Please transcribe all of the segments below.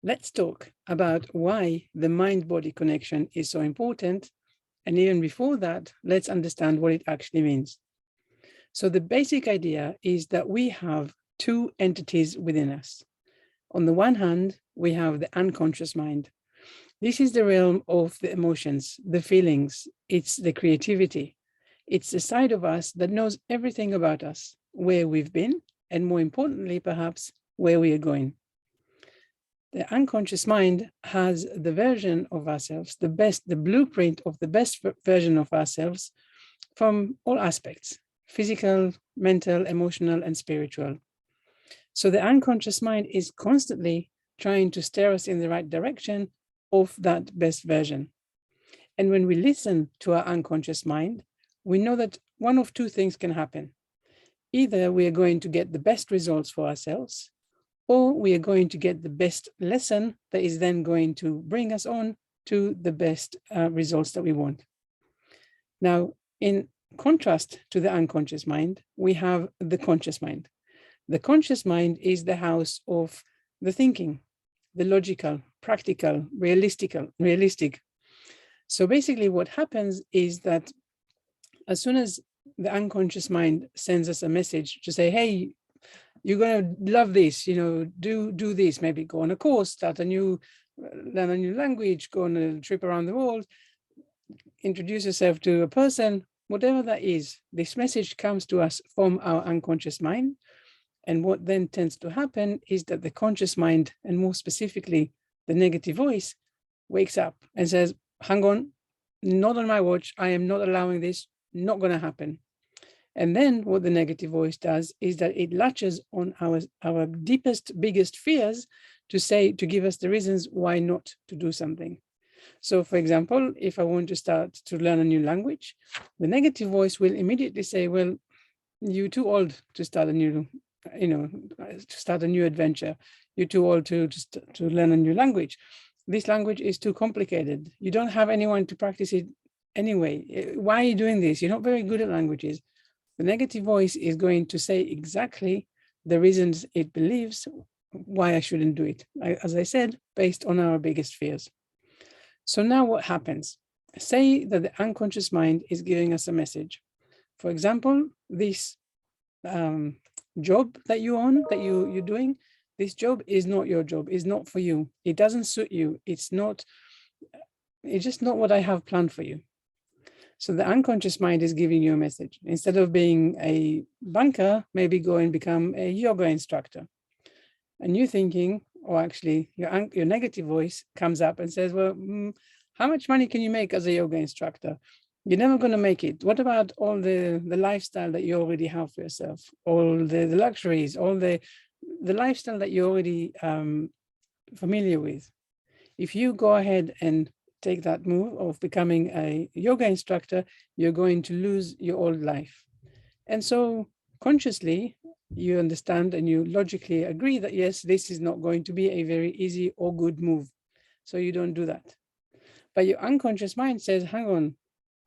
Let's talk about why the mind-body connection is so important. And even before that, let's understand what it actually means. So the basic idea is that we have two entities within us. On the one hand, we have the unconscious mind. This is the realm of the emotions, the feelings, it's the creativity. It's the side of us that knows everything about us, where we've been, and more importantly, perhaps, where we are going. The unconscious mind has the version of ourselves, the blueprint of the best version of ourselves from all aspects, physical, mental, emotional, and spiritual. So the unconscious mind is constantly trying to steer us in the right direction of that best version. And when we listen to our unconscious mind, we know that one of two things can happen. Either we are going to get the best results for ourselves, or we are going to get the best lesson that is then going to bring us on to the best results that we want. Now, in contrast to the unconscious mind, we have the conscious mind. The conscious mind is the house of the thinking, the logical, practical, realistic. So basically what happens is that as soon as the unconscious mind sends us a message to say, hey, you're going to love this, do this, maybe go on a course, learn a new language, go on a trip around the world, introduce yourself to a person, whatever that is, this message comes to us from our unconscious mind. And what then tends to happen is that the conscious mind, and more specifically, the negative voice, wakes up and says, hang on, not on my watch, I am not allowing this, not going to happen. And then what the negative voice does is that it latches on our deepest, biggest fears to give us the reasons why not to do something. So for example, if I want to start to learn a new language, the negative voice will immediately say, well, you're too old to start a new adventure. You're too old to learn a new language. This language is too complicated. You don't have anyone to practice it anyway. Why are you doing this? You're not very good at languages. The negative voice is going to say exactly the reasons it believes why I shouldn't do it. As I said, based on our biggest fears. So now what happens? Say that the unconscious mind is giving us a message. For example, this job that you're doing, this job is not your job, is not for you. It doesn't suit you. It's just not what I have planned for you. So the unconscious mind is giving you a message. Instead of being a banker, maybe go and become a yoga instructor. And you're thinking, or actually your negative voice comes up and says, well, how much money can you make as a yoga instructor? You're never going to make it. What about all the lifestyle that you already have for yourself? All the luxuries, all the lifestyle that you're already familiar with. If you go ahead and take that move of becoming a yoga instructor, you're going to lose your old life. And so consciously, you understand and you logically agree that, yes, this is not going to be a very easy or good move. So you don't do that. But your unconscious mind says, hang on,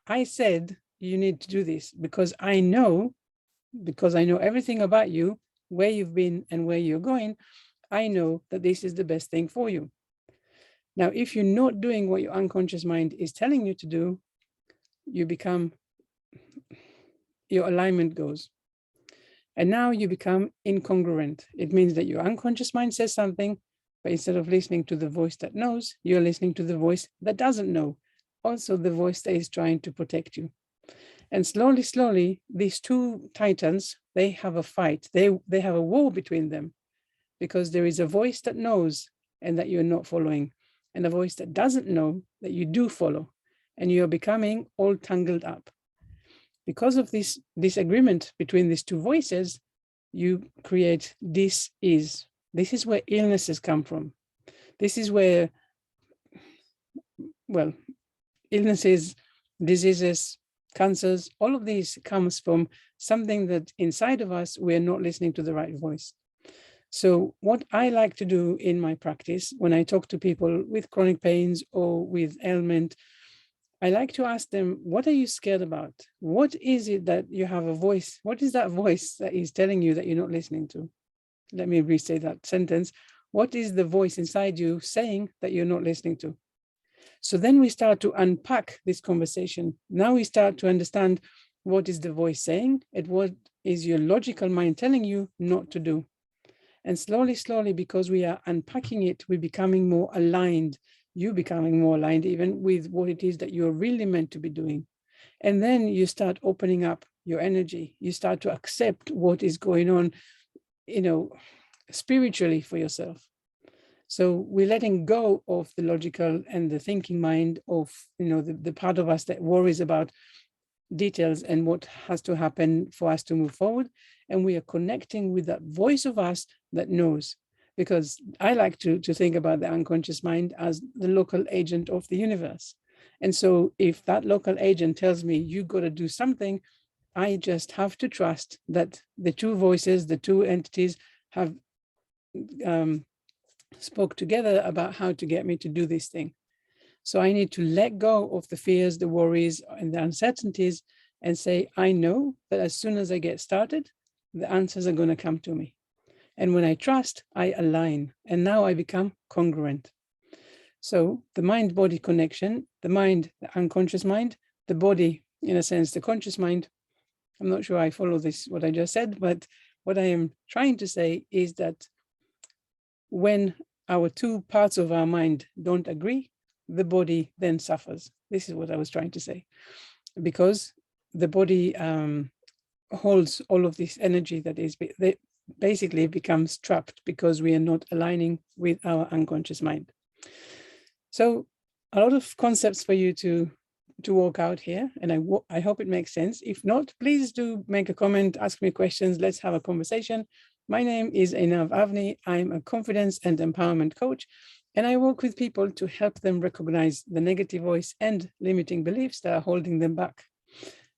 I said you need to do this because I know everything about you, where you've been and where you're going. I know that this is the best thing for you. Now, if you're not doing what your unconscious mind is telling you to do, your alignment goes. And now you become incongruent. It means that your unconscious mind says something, but instead of listening to the voice that knows, you're listening to the voice that doesn't know. Also the voice that is trying to protect you. And slowly, these two titans, they have a fight. They have a war between them because there is a voice that knows and that you're not following, and a voice that doesn't know that you do follow, and you're becoming all tangled up. Because of this disagreement between these two voices, you create this is where illnesses come from. This is where, well, illnesses, diseases, cancers, all of these comes from something that inside of us, we're not listening to the right voice. So what I like to do in my practice, when I talk to people with chronic pains or with ailment, I like to ask them, what are you scared about? What is it that you have a voice? What is that voice that is telling you that you're not listening to? Let me restate that sentence. What is the voice inside you saying that you're not listening to? So then we start to unpack this conversation. Now we start to understand what is the voice saying and what is your logical mind telling you not to do. And slowly, slowly, because we are unpacking it, we're becoming more aligned. You becoming more aligned even with what it is that you're really meant to be doing. And then you start opening up your energy. You start to accept what is going on, spiritually for yourself. So we're letting go of the logical and the thinking mind of, the part of us that worries about details and what has to happen for us to move forward. And we are connecting with that voice of us that knows. Because I like to think about the unconscious mind as the local agent of the universe. And so if that local agent tells me you got to do something, I just have to trust that the two voices, the two entities have spoke together about how to get me to do this thing. So I need to let go of the fears, the worries, and the uncertainties and say, I know that as soon as I get started, the answers are going to come to me. And when I trust, I align. And now I become congruent. So the mind-body connection, the mind, the unconscious mind, the body, in a sense, the conscious mind. I'm not sure I follow this, what I just said, but what I am trying to say is that when our two parts of our mind don't agree, the body then suffers. This is what I was trying to say, because the body holds all of this energy that basically becomes trapped because we are not aligning with our unconscious mind. So a lot of concepts for you to work out here, and I hope it makes sense. If not, please do make a comment, ask me questions, let's have a conversation. My name is Einav Avni. I'm a confidence and empowerment coach, and I work with people to help them recognize the negative voice and limiting beliefs that are holding them back.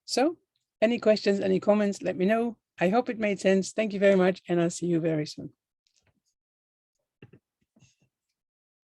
So any questions, any comments, let me know. I hope it made sense. Thank you very much, and I'll see you very soon.